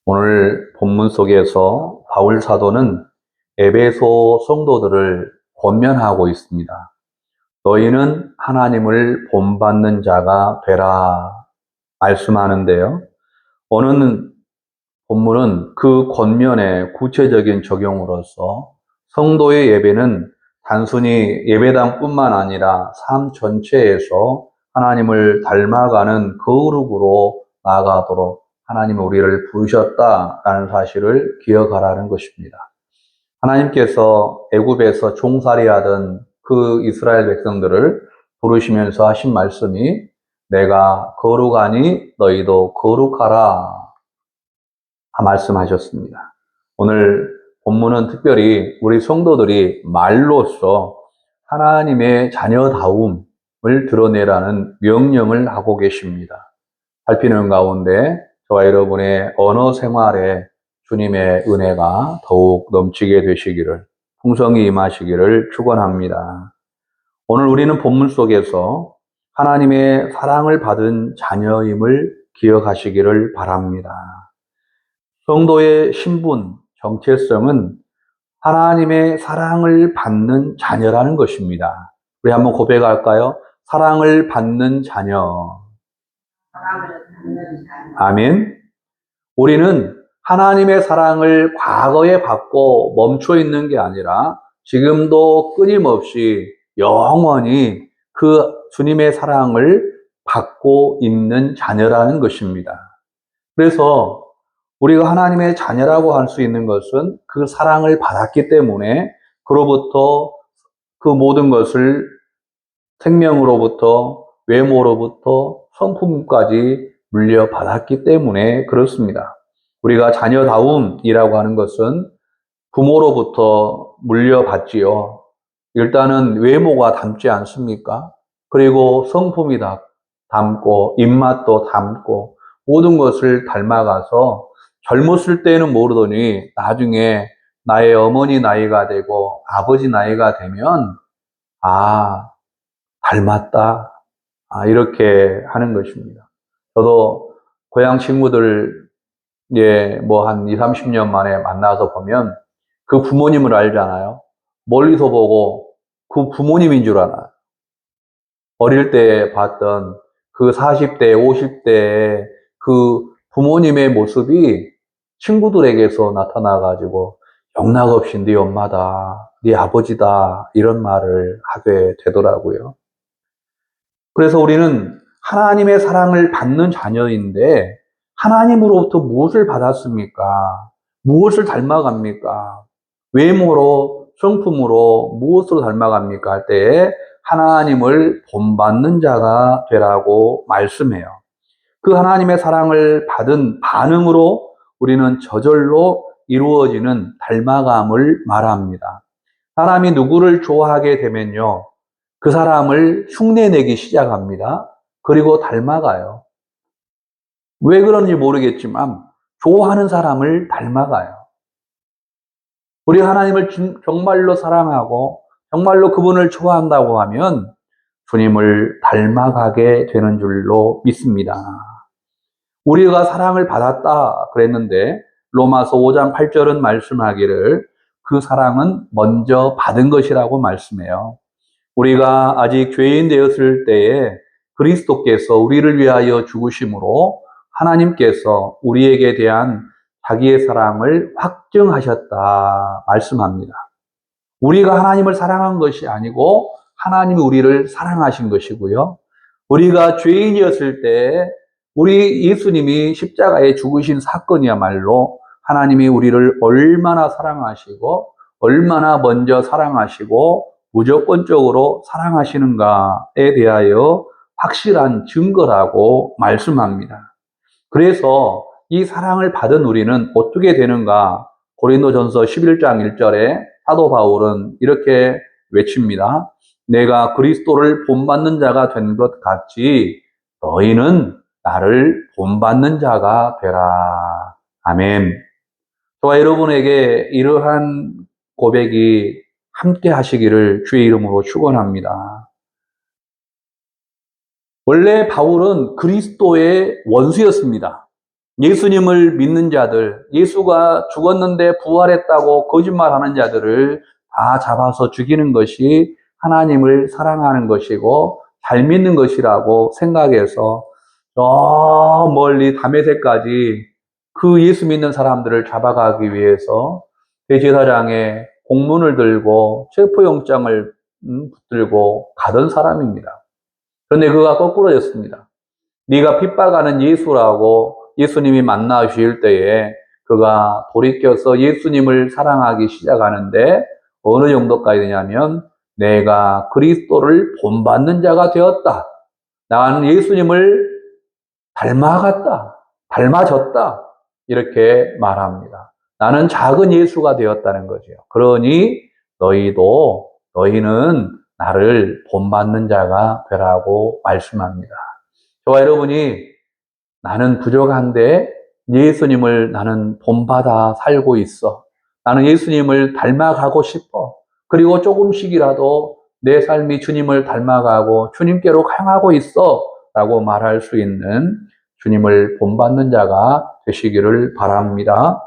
오늘 본문 속에서 바울 사도는 에베소 성도들을 권면하고 있습니다. 너희는 하나님을 본받는 자가 되라 말씀하는데요. 오늘 본문은 그 권면의 구체적인 적용으로서 성도의 예배는 단순히 예배당뿐만 아니라 삶 전체에서 하나님을 닮아가는 거룩으로 나아가도록 하나님이 우리를 부르셨다라는 사실을 기억하라는 것입니다. 하나님께서 애굽에서 종살이하던 그 이스라엘 백성들을 부르시면서 하신 말씀이 내가 거룩하니 너희도 거룩하라 말씀하셨습니다. 오늘 본문은 특별히 우리 성도들이 말로써 하나님의 자녀다움을 드러내라는 명령을 하고 계십니다. 살피는 가운데 저와 여러분의 언어 생활에 주님의 은혜가 더욱 넘치게 되시기를, 풍성히 임하시기를 축원합니다. 오늘 우리는 본문 속에서 하나님의 사랑을 받은 자녀임을 기억하시기를 바랍니다. 성도의 신분, 정체성은 하나님의 사랑을 받는 자녀라는 것입니다. 우리 한번 고백할까요? 사랑을 받는 자녀. 아멘. 우리는 하나님의 사랑을 과거에 받고 멈춰 있는 게 아니라 지금도 끊임없이 영원히 그 주님의 사랑을 받고 있는 자녀라는 것입니다. 그래서 우리가 하나님의 자녀라고 할 수 있는 것은 그 사랑을 받았기 때문에 그로부터 그 모든 것을 생명으로부터 외모로부터 성품까지 물려받았기 때문에 그렇습니다. 우리가 자녀다움이라고 하는 것은 부모로부터 물려받지요. 일단은 외모가 닮지 않습니까? 그리고 성품이 닮고 입맛도 닮고 모든 것을 닮아가서 젊었을 때는 모르더니 나중에 나의 어머니 나이가 되고 아버지 나이가 되면 닮았다. 이렇게 하는 것입니다. 저도 고향 친구들, 한 20, 30년 만에 만나서 보면 그 부모님을 알잖아요. 멀리서 보고 그 부모님인 줄 알아요. 어릴 때 봤던 그 40대, 50대의 그 부모님의 모습이 친구들에게서 나타나가지고 영락없이 네 엄마다, 네 아버지다 이런 말을 하게 되더라고요. 그래서 우리는 하나님의 사랑을 받는 자녀인데 하나님으로부터 무엇을 받았습니까? 무엇을 닮아갑니까? 외모로, 성품으로 무엇으로 닮아갑니까? 할 때에 하나님을 본받는 자가 되라고 말씀해요. 그 하나님의 사랑을 받은 반응으로 우리는 저절로 이루어지는 닮아감을 말합니다. 사람이 누구를 좋아하게 되면요, 그 사람을 흉내내기 시작합니다. 그리고 닮아가요. 왜 그런지 모르겠지만 좋아하는 사람을 닮아가요. 우리 하나님을 정말로 사랑하고 정말로 그분을 좋아한다고 하면 주님을 닮아가게 되는 줄로 믿습니다. 우리가 사랑을 받았다 그랬는데 로마서 5장 8절은 말씀하기를 그 사랑은 먼저 받은 것이라고 말씀해요. 우리가 아직 죄인 되었을 때에 그리스도께서 우리를 위하여 죽으심으로 하나님께서 우리에게 대한 자기의 사랑을 확증하셨다 말씀합니다. 우리가 하나님을 사랑한 것이 아니고 하나님이 우리를 사랑하신 것이고요. 우리가 죄인이었을 때 우리 예수님이 십자가에 죽으신 사건이야말로 하나님이 우리를 얼마나 사랑하시고 얼마나 먼저 사랑하시고 무조건적으로 사랑하시는가에 대하여 확실한 증거라고 말씀합니다. 그래서 이 사랑을 받은 우리는 어떻게 되는가? 고린도전서 11장 1절에 사도 바울은 이렇게 외칩니다. 내가 그리스도를 본받는 자가 된 것 같이 너희는 나를 본받는 자가 되라. 아멘. 저와 여러분에게 이러한 고백이 함께 하시기를 주의 이름으로 축원합니다. 원래 바울은 그리스도의 원수였습니다. 예수님을 믿는 자들, 예수가 죽었는데 부활했다고 거짓말하는 자들을 다 잡아서 죽이는 것이 하나님을 사랑하는 것이고 잘 믿는 것이라고 생각해서 저 멀리 다메섹까지 그 예수 믿는 사람들을 잡아가기 위해서 대제사장에 공문을 들고 체포영장을 붙들고 가던 사람입니다. 그런데 그가 거꾸로졌습니다. 네가 핍박하는 예수라고 예수님이 만나 주실 때에 그가 돌이켜서 예수님을 사랑하기 시작하는데 어느 정도까지 되냐면 내가 그리스도를 본받는 자가 되었다. 나는 예수님을 닮아갔다. 닮아졌다. 이렇게 말합니다. 나는 작은 예수가 되었다는 거죠. 그러니 너희는 나를 본받는 자가 되라고 말씀합니다. 저와 여러분이 나는 부족한데 예수님을 나는 본받아 살고 있어. 나는 예수님을 닮아가고 싶어. 그리고 조금씩이라도 내 삶이 주님을 닮아가고 주님께로 향하고 있어. 라고 말할 수 있는 주님을 본받는 자가 되시기를 바랍니다.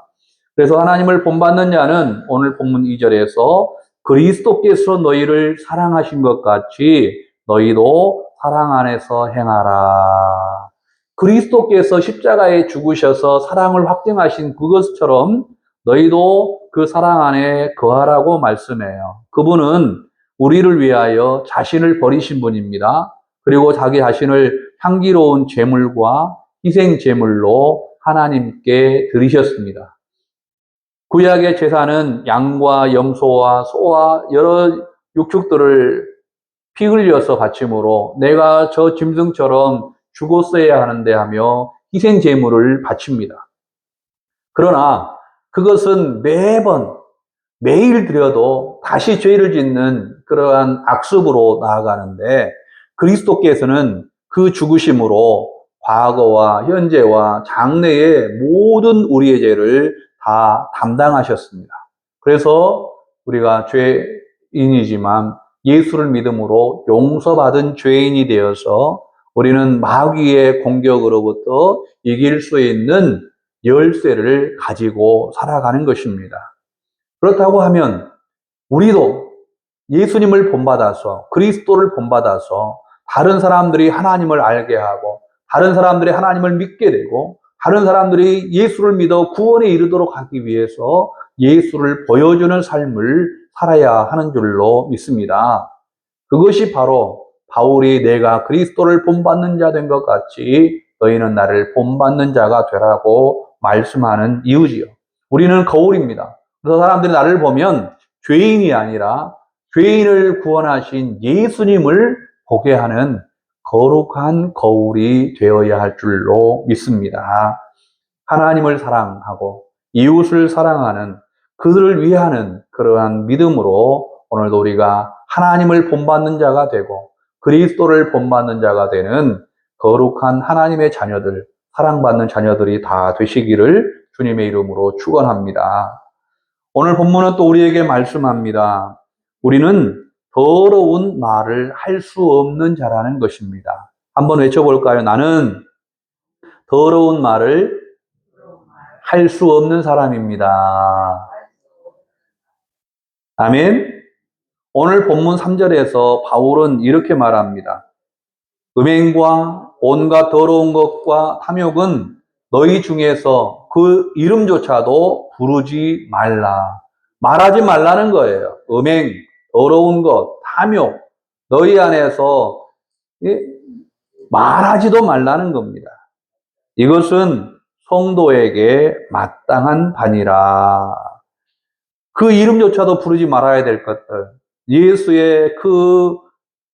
그래서 하나님을 본받는 자는 오늘 본문 2절에서 그리스도께서 너희를 사랑하신 것 같이 너희도 사랑 안에서 행하라. 그리스도께서 십자가에 죽으셔서 사랑을 확증하신 그것처럼 너희도 그 사랑 안에 거하라고 말씀해요. 그분은 우리를 위하여 자신을 버리신 분입니다. 그리고 자기 자신을 향기로운 제물과 희생 제물로 하나님께 드리셨습니다. 구약의 제사는 양과 염소와 소와 여러 육축들을 피 흘려서 바침으로 내가 저 짐승처럼 죽었어야 하는데 하며 희생 제물을 바칩니다. 그러나 그것은 매일 드려도 다시 죄를 짓는 그러한 악습으로 나아가는데 그리스도께서는 그 죽으심으로 과거와 현재와 장래의 모든 우리의 죄를 다 담당하셨습니다. 그래서 우리가 죄인이지만 예수를 믿음으로 용서받은 죄인이 되어서 우리는 마귀의 공격으로부터 이길 수 있는 열쇠를 가지고 살아가는 것입니다. 그렇다고 하면 우리도 예수님을 본받아서 그리스도를 본받아서 다른 사람들이 하나님을 알게 하고 다른 사람들이 하나님을 믿게 되고 다른 사람들이 예수를 믿어 구원에 이르도록 하기 위해서 예수를 보여주는 삶을 살아야 하는 줄로 믿습니다. 그것이 바로 바울이 내가 그리스도를 본받는 자 된 것 같이 너희는 나를 본받는 자가 되라고 말씀하는 이유지요. 우리는 거울입니다. 그래서 사람들이 나를 보면 죄인이 아니라 죄인을 구원하신 예수님을 보게 하는 거룩한 거울이 되어야 할 줄로 믿습니다. 하나님을 사랑하고 이웃을 사랑하는 그들을 위하는 그러한 믿음으로 오늘도 우리가 하나님을 본받는 자가 되고 그리스도를 본받는 자가 되는 거룩한 하나님의 자녀들, 사랑받는 자녀들이 다 되시기를 주님의 이름으로 축원합니다. 오늘 본문은 또 우리에게 말씀합니다. 우리는 더러운 말을 할 수 없는 자라는 것입니다. 한번 외쳐볼까요? 나는 더러운 말을 할 수 없는 사람입니다. 아멘. 오늘 본문 3절에서 바울은 이렇게 말합니다. 음행과 온갖 더러운 것과 탐욕은 너희 중에서 그 이름조차도 부르지 말라. 말하지 말라는 거예요. 음행, 더러운 것, 탐욕, 너희 안에서 말하지도 말라는 겁니다. 이것은 성도에게 마땅한 반이라. 그 이름조차도 부르지 말아야 될 것들, 예수의 그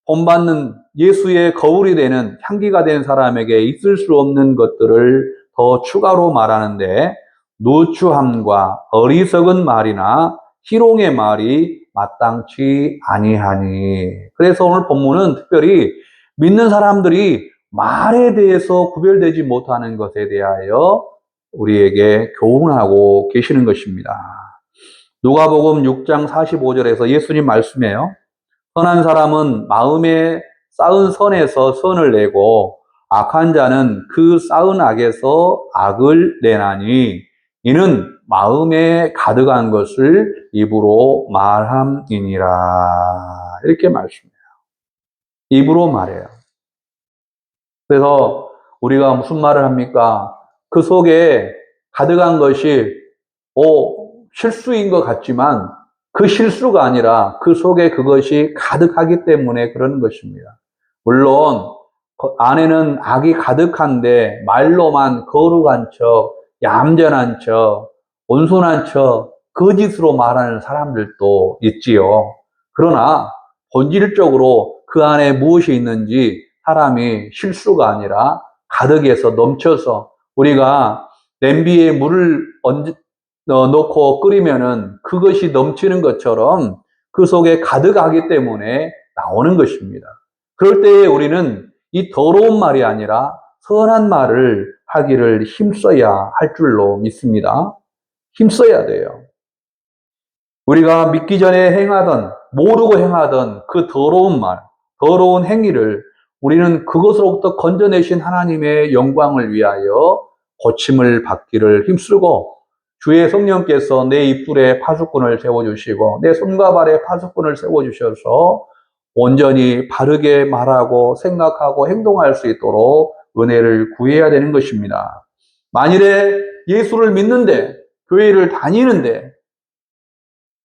본받는 예수의 거울이 되는 향기가 된 사람에게 있을 수 없는 것들을 더 추가로 말하는데 누추함과 어리석은 말이나 희롱의 말이 마땅치 아니하니. 그래서 오늘 본문은 특별히 믿는 사람들이 말에 대해서 구별되지 못하는 것에 대하여 우리에게 교훈하고 계시는 것입니다. 누가복음 6장 45절에서 예수님 말씀해요. 선한 사람은 마음에 쌓은 선에서 선을 내고 악한 자는 그 쌓은 악에서 악을 내나니 이는 마음에 가득한 것을 입으로 말함이니라. 이렇게 말씀해요. 입으로 말해요. 그래서 우리가 무슨 말을 합니까? 그 속에 가득한 것이 실수인 것 같지만 그 실수가 아니라 그 속에 그것이 가득하기 때문에 그러는 것입니다. 물론 안에는 악이 가득한데 말로만 거룩한 척, 얌전한 척, 온순한 척, 거짓으로 말하는 사람들도 있지요. 그러나 본질적으로 그 안에 무엇이 있는지 사람이 실수가 아니라 가득해서 넘쳐서 우리가 냄비에 물을 넣고 끓이면은 그것이 넘치는 것처럼 그 속에 가득하기 때문에 나오는 것입니다. 그럴 때에 우리는 이 더러운 말이 아니라 선한 말을 하기를 힘써야 할 줄로 믿습니다. 힘써야 돼요. 우리가 믿기 전에 행하던, 모르고 행하던 그 더러운 말, 더러운 행위를 우리는 그것으로부터 건져내신 하나님의 영광을 위하여 고침을 받기를 힘쓰고 주의 성령께서 내 입술에 파수꾼을 세워주시고 내 손과 발에 파수꾼을 세워주셔서 온전히 바르게 말하고 생각하고 행동할 수 있도록 은혜를 구해야 되는 것입니다. 만일에 예수를 믿는데, 교회를 다니는데,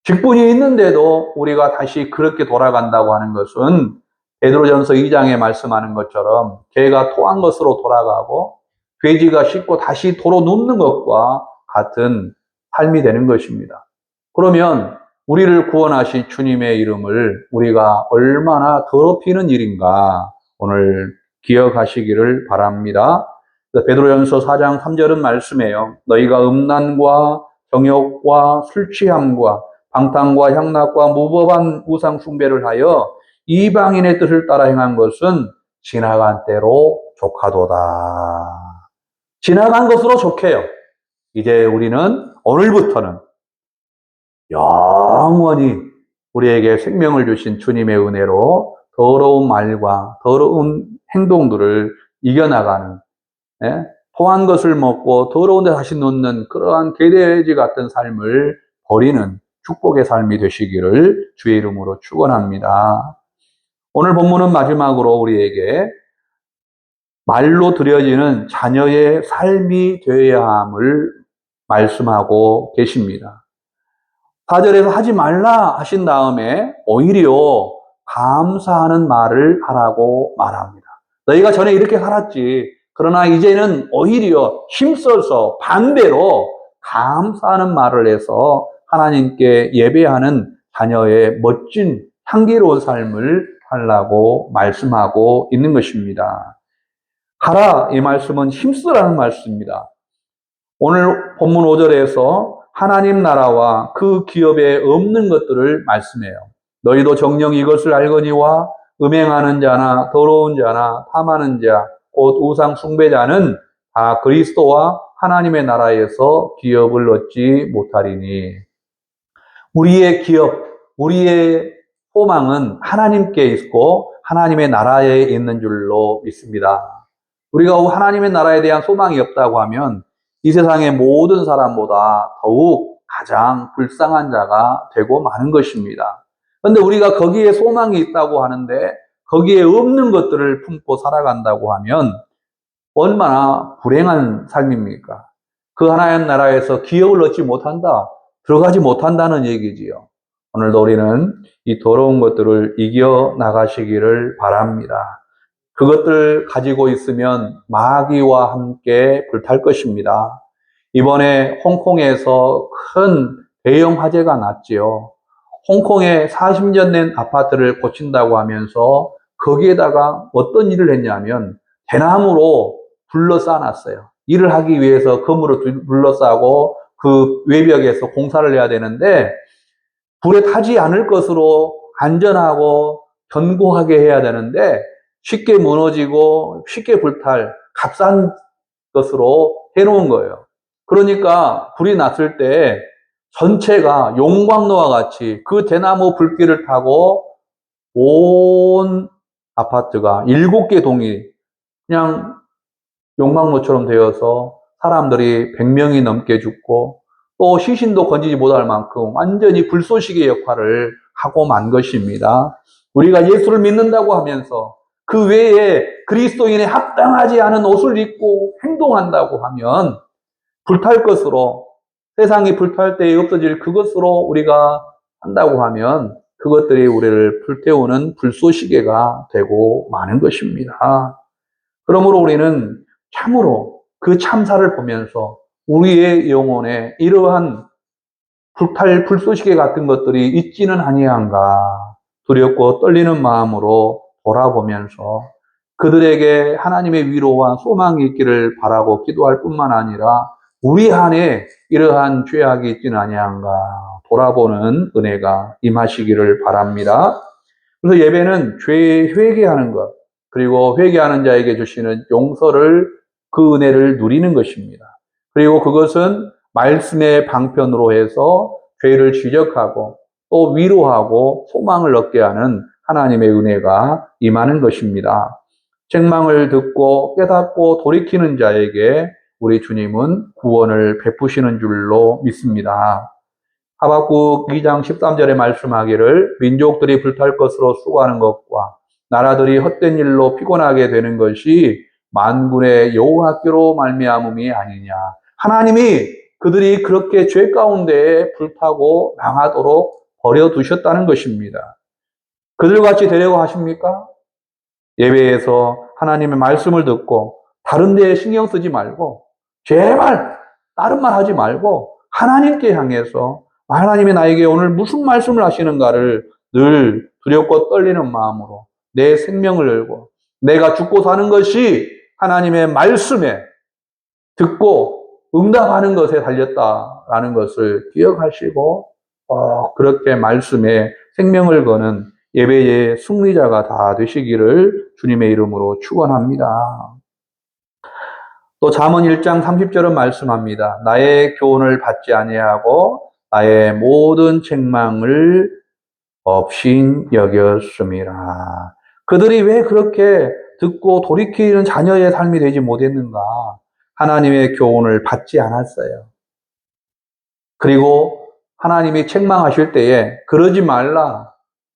직분이 있는데도 우리가 다시 그렇게 돌아간다고 하는 것은 베드로전서 2장에 말씀하는 것처럼 개가 토한 것으로 돌아가고 돼지가 씻고 다시 도로 눕는 것과 같은 삶이 되는 것입니다. 그러면 우리를 구원하신 주님의 이름을 우리가 얼마나 더럽히는 일인가 오늘 기억하시기를 바랍니다. 베드로전서 4장 3절은 말씀해요. 너희가 음란과 정욕과 술 취함과 방탕과 향락과 무법한 우상 숭배를 하여 이방인의 뜻을 따라 행한 것은 지나간 때로 족하도다. 지나간 것으로 족해요. 이제 우리는 오늘부터는 영원히 우리에게 생명을 주신 주님의 은혜로 더러운 말과 더러운 행동들을 이겨나가는, 토한 것을 먹고 더러운 데 다시 놓는 그러한 개돼지 같은 삶을 버리는 축복의 삶이 되시기를 주의 이름으로 축원합니다. 오늘 본문은 마지막으로 우리에게 말로 드려지는 자녀의 삶이 되어야 함을 말씀하고 계십니다. 4절에서 하지 말라 하신 다음에 오히려 감사하는 말을 하라고 말합니다. 너희가 전에 이렇게 살았지. 그러나 이제는 오히려 힘써서 반대로 감사하는 말을 해서 하나님께 예배하는 자녀의 멋진 향기로운 삶을 하려고 말씀하고 있는 것입니다. 하라, 이 말씀은 힘쓰라는 말씀입니다. 오늘 본문 5절에서 하나님 나라와 그 기업에 없는 것들을 말씀해요. 너희도 정녕 이것을 알거니와 음행하는 자나 더러운 자나 탐하는 자, 곧 우상 숭배자는 다 그리스도와 하나님의 나라에서 기업을 얻지 못하리니. 우리의 기업, 우리의 소망은 하나님께 있고 하나님의 나라에 있는 줄로 믿습니다. 우리가 하나님의 나라에 대한 소망이 없다고 하면 이 세상의 모든 사람보다 더욱 가장 불쌍한 자가 되고 마는 것입니다. 그런데 우리가 거기에 소망이 있다고 하는데 거기에 없는 것들을 품고 살아간다고 하면 얼마나 불행한 삶입니까? 그 하나님 나라에서 기업을 얻지 못한다, 들어가지 못한다는 얘기지요. 오늘도 우리는 이 더러운 것들을 이겨나가시기를 바랍니다. 그것들 가지고 있으면 마귀와 함께 불탈 것입니다. 이번에 홍콩에서 큰 대형 화재가 났지요. 홍콩에 40년 된 아파트를 고친다고 하면서 거기에다가 어떤 일을 했냐면 대나무로 둘러싸놨어요. 일을 하기 위해서 금으로 둘러싸고 그 외벽에서 공사를 해야 되는데 불에 타지 않을 것으로 안전하고 견고하게 해야 되는데 쉽게 무너지고 쉽게 불탈 값싼 것으로 해놓은 거예요. 그러니까 불이 났을 때 전체가 용광로와 같이 그 대나무 불길을 타고 온 아파트가 7개 동이 그냥 용광로처럼 되어서 사람들이 100명이 넘게 죽고 또 시신도 건지지 못할 만큼 완전히 불쏘시개 역할을 하고 만 것입니다. 우리가 예수를 믿는다고 하면서 그 외에 그리스도인에 합당하지 않은 옷을 입고 행동한다고 하면 불탈 것으로, 세상이 불탈 때에 없어질 그것으로 우리가 한다고 하면 그것들이 우리를 불태우는 불쏘시개가 되고 마는 것입니다. 그러므로 우리는 참으로 그 참사를 보면서 우리의 영혼에 이러한 불탈 불쏘시개 같은 것들이 있지는 아니한가 두렵고 떨리는 마음으로 돌아보면서 그들에게 하나님의 위로와 소망이 있기를 바라고 기도할 뿐만 아니라 우리 안에 이러한 죄악이 있지는 아니한가 돌아보는 은혜가 임하시기를 바랍니다. 그래서 예배는 죄에 회개하는 것, 그리고 회개하는 자에게 주시는 용서를, 그 은혜를 누리는 것입니다. 그리고 그것은 말씀의 방편으로 해서 죄를 지적하고 또 위로하고 소망을 얻게 하는 하나님의 은혜가 임하는 것입니다. 책망을 듣고 깨닫고 돌이키는 자에게 우리 주님은 구원을 베푸시는 줄로 믿습니다. 하박국 2장 13절에 말씀하기를 민족들이 불탈 것으로 수고하는 것과 나라들이 헛된 일로 피곤하게 되는 것이 만군의 여호와께로 말미암음이 아니냐. 하나님이 그들이 그렇게 죄 가운데에 불타고 망하도록 버려두셨다는 것입니다. 그들같이 되려고 하십니까? 예배에서 하나님의 말씀을 듣고 다른 데에 신경 쓰지 말고 제발 다른 말 하지 말고 하나님께 향해서 하나님이 나에게 오늘 무슨 말씀을 하시는가를 늘 두렵고 떨리는 마음으로 내 생명을 열고 내가 죽고 사는 것이 하나님의 말씀에 듣고 응답하는 것에 달렸다라는 것을 기억하시고 그렇게 말씀에 생명을 거는 예배의 승리자가 다 되시기를 주님의 이름으로 축원합니다. 또 잠언 1장 30절은 말씀합니다. 나의 교훈을 받지 아니하고 나의 모든 책망을 없인 여겼음이라. 그들이 왜 그렇게 듣고 돌이키는 자녀의 삶이 되지 못했는가? 하나님의 교훈을 받지 않았어요. 그리고 하나님이 책망하실 때에 그러지 말라.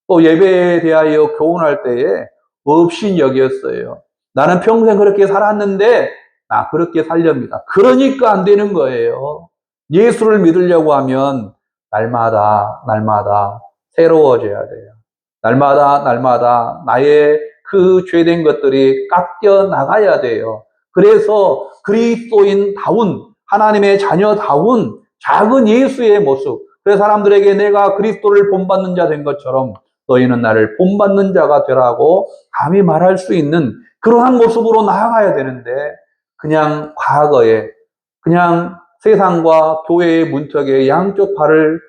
또 예배에 대하여 교훈할 때에 없인 여겼어요. 나는 평생 그렇게 살았는데 나 그렇게 살렵니다. 그러니까 안 되는 거예요. 예수를 믿으려고 하면 날마다 새로워져야 돼요. 날마다 나의 그 죄된 것들이 깎여 나가야 돼요. 그래서 그리스도인다운, 하나님의 자녀다운 작은 예수의 모습, 그래서 사람들에게 내가 그리스도를 본받는 자 된 것처럼 너희는 나를 본받는 자가 되라고 감히 말할 수 있는 그러한 모습으로 나아가야 되는데 그냥 과거에 그냥 세상과 교회의 문턱에 양쪽 발을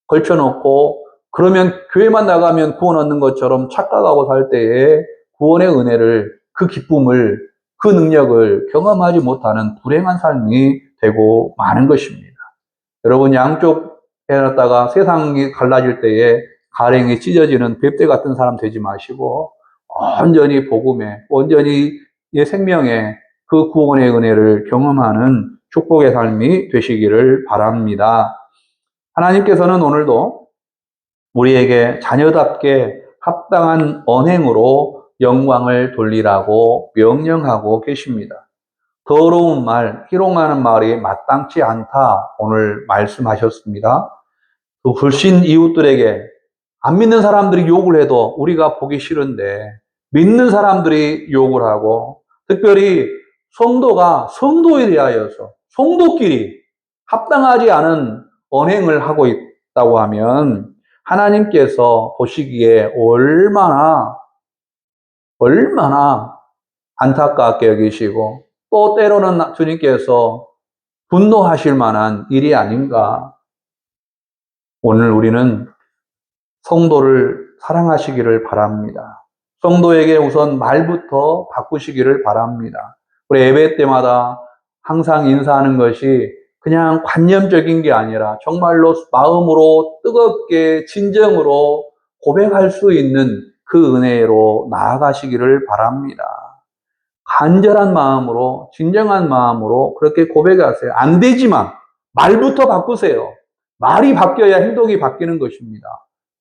걸쳐놓고 그러면 교회만 나가면 구원 얻는 것처럼 착각하고 살 때에 구원의 은혜를, 그 기쁨을, 그 능력을 경험하지 못하는 불행한 삶이 되고 마는 것입니다. 여러분, 양쪽 해놨다가 세상이 갈라질 때에 가랭이 찢어지는 뱁대 같은 사람 되지 마시고 온전히 복음에, 온전히 생명에 그 구원의 은혜를 경험하는 축복의 삶이 되시기를 바랍니다. 하나님께서는 오늘도 우리에게 자녀답게 합당한 언행으로 영광을 돌리라고 명령하고 계십니다. 더러운 말, 희롱하는 말이 마땅치 않다 오늘 말씀하셨습니다. 또 불신 이웃들에게 안 믿는 사람들이 욕을 해도 우리가 보기 싫은데 믿는 사람들이 욕을 하고 특별히 성도가 성도에 대하여서 성도끼리 합당하지 않은 언행을 하고 있다고 하면 하나님께서 보시기에 얼마나 안타깝게 여기시고 또 때로는 주님께서 분노하실 만한 일이 아닌가. 오늘 우리는 성도를 사랑하시기를 바랍니다. 성도에게 우선 말부터 바꾸시기를 바랍니다. 우리 예배 때마다 항상 인사하는 것이 그냥 관념적인 게 아니라 정말로 마음으로 뜨겁게 진정으로 고백할 수 있는 그 은혜로 나아가시기를 바랍니다. 간절한 마음으로, 진정한 마음으로 그렇게 고백하세요. 안 되지만 말부터 바꾸세요. 말이 바뀌어야 행동이 바뀌는 것입니다.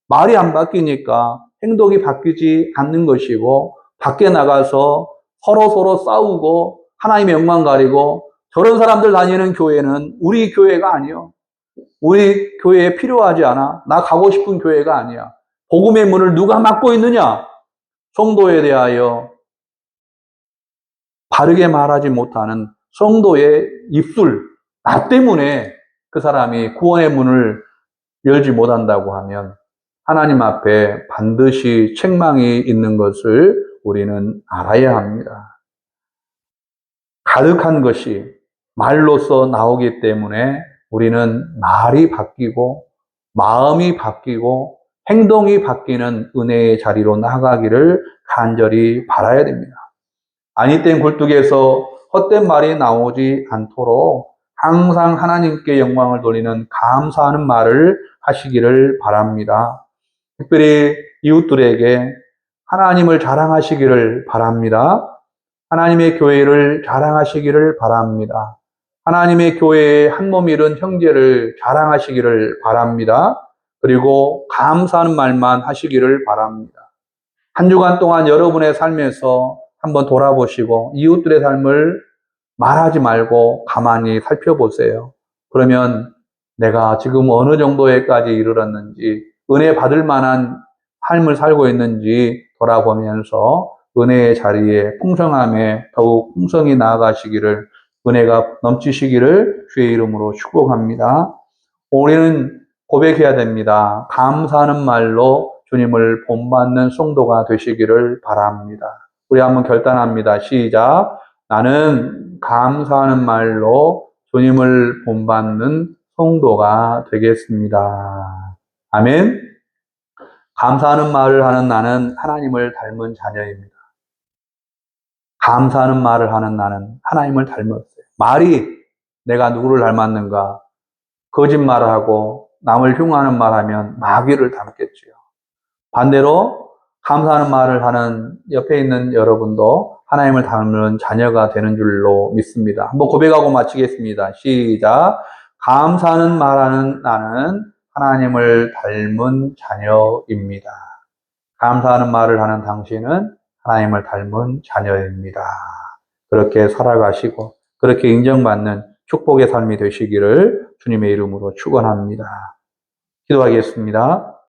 말이 안 바뀌니까 행동이 바뀌지 않는 것이고, 밖에 나가서 서로 싸우고 하나님의 영광 가리고, 저런 사람들 다니는 교회는 우리 교회가 아니요. 우리 교회에 필요하지 않아. 나 가고 싶은 교회가 아니야. 복음의 문을 누가 막고 있느냐? 성도에 대하여 바르게 말하지 못하는 성도의 입술, 나 때문에 그 사람이 구원의 문을 열지 못한다고 하면 하나님 앞에 반드시 책망이 있는 것을 우리는 알아야 합니다. 가득한 것이 말로써 나오기 때문에 우리는 말이 바뀌고 마음이 바뀌고 행동이 바뀌는 은혜의 자리로 나아가기를 간절히 바라야 됩니다. 아니땐 굴뚝에서 헛된 말이 나오지 않도록 항상 하나님께 영광을 돌리는 감사하는 말을 하시기를 바랍니다. 특별히 이웃들에게 하나님을 자랑하시기를 바랍니다. 하나님의 교회를 자랑하시기를 바랍니다. 하나님의 교회의 한몸 이룬 형제를 자랑하시기를 바랍니다. 그리고 감사하는 말만 하시기를 바랍니다. 한 주간 동안 여러분의 삶에서 한번 돌아보시고 이웃들의 삶을 말하지 말고 가만히 살펴보세요. 그러면 내가 지금 어느 정도에까지 이르렀는지, 은혜 받을 만한 삶을 살고 있는지 돌아보면서 은혜의 자리에 풍성함에 더욱 풍성히 나아가시기를, 은혜가 넘치시기를 주의 이름으로 축복합니다. 우리는 고백해야 됩니다. 감사하는 말로 주님을 본받는 성도가 되시기를 바랍니다. 우리 한번 결단합니다. 시작. 나는 감사하는 말로 주님을 본받는 성도가 되겠습니다. 아멘. 감사하는 말을 하는 나는 하나님을 닮은 자녀입니다. 감사하는 말을 하는 나는 하나님을 닮았어요. 말이 내가 누구를 닮았는가? 거짓말을 하고 남을 흉하는 말하면 마귀를 닮겠지요. 반대로 감사하는 말을 하는 옆에 있는 여러분도 하나님을 닮은 자녀가 되는 줄로 믿습니다. 한번 고백하고 마치겠습니다. 시작. 감사하는 말하는 나는 하나님을 닮은 자녀입니다. 감사하는 말을 하는 당신은 하나님을 닮은 자녀입니다. 그렇게 살아가시고 그렇게 인정받는 축복의 삶이 되시기를 주님의 이름으로 축원합니다. 기도하겠습니다.